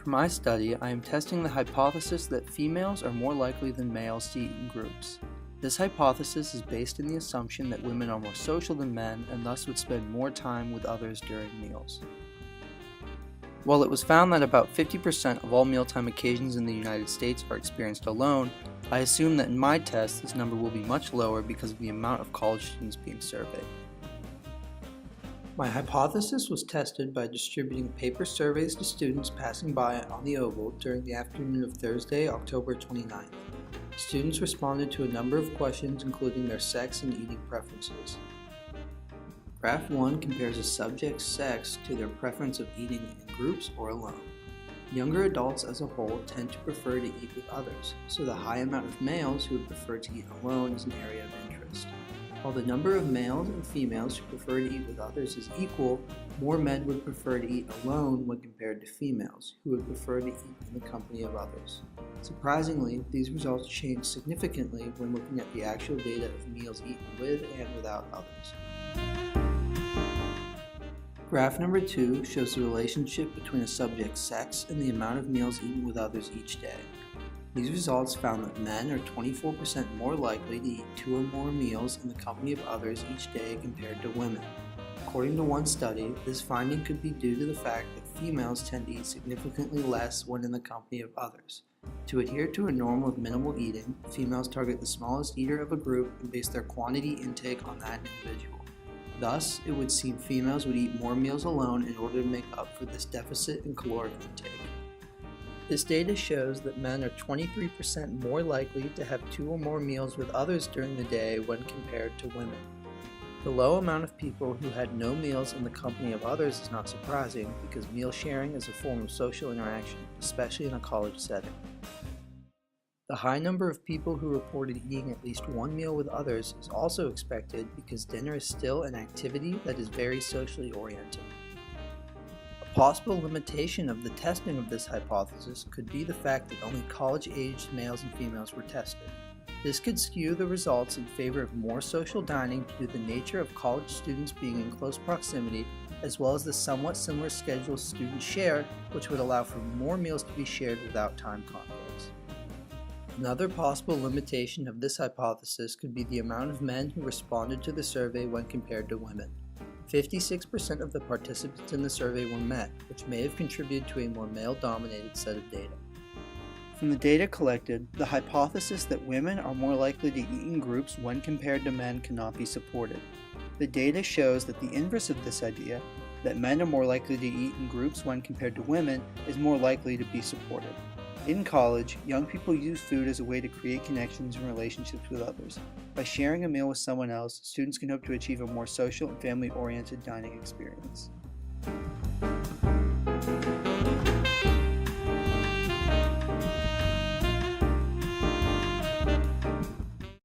For my study, I am testing the hypothesis that females are more likely than males to eat in groups. This hypothesis is based in the assumption that women are more social than men and thus would spend more time with others during meals. While it was found that about 50% of all mealtime occasions in the United States are experienced alone, I assume that in my test this number will be much lower because of the amount of college students being surveyed. My hypothesis was tested by distributing paper surveys to students passing by on the Oval during the afternoon of Thursday, October 29th. Students responded to a number of questions including their sex and eating preferences. Graph 1 compares a subject's sex to their preference of eating in groups or alone. Younger adults as a whole tend to prefer to eat with others, so the high amount of males who would prefer to eat alone is an area of interest. While the number of males and females who prefer to eat with others is equal, more men would prefer to eat alone when compared to females, who would prefer to eat in the company of others. Surprisingly, these results change significantly when looking at the actual data of meals eaten with and without others. Graph number 2 shows the relationship between a subject's sex and the amount of meals eaten with others each day. These results found that men are 24% more likely to eat 2 or more meals in the company of others each day compared to women. According to one study, this finding could be due to the fact that females tend to eat significantly less when in the company of others. To adhere to a norm of minimal eating, females target the smallest eater of a group and base their quantity intake on that individual. Thus, it would seem females would eat more meals alone in order to make up for this deficit in caloric intake. This data shows that men are 23% more likely to have 2 or more meals with others during the day when compared to women. The low amount of people who had no meals in the company of others is not surprising because meal sharing is a form of social interaction, especially in a college setting. The high number of people who reported eating at least 1 meal with others is also expected because dinner is still an activity that is very socially oriented. A possible limitation of the testing of this hypothesis could be the fact that only college-aged males and females were tested. This could skew the results in favor of more social dining due to the nature of college students being in close proximity, as well as the somewhat similar schedules students share, which would allow for more meals to be shared without time conflicts. Another possible limitation of this hypothesis could be the amount of men who responded to the survey when compared to women. 56% of the participants in the survey were men, which may have contributed to a more male-dominated set of data. From the data collected, the hypothesis that women are more likely to eat in groups when compared to men cannot be supported. The data shows that the inverse of this idea, that men are more likely to eat in groups when compared to women, is more likely to be supported. In college, young people use food as a way to create connections and relationships with others. By sharing a meal with someone else, students can hope to achieve a more social and family-oriented dining experience.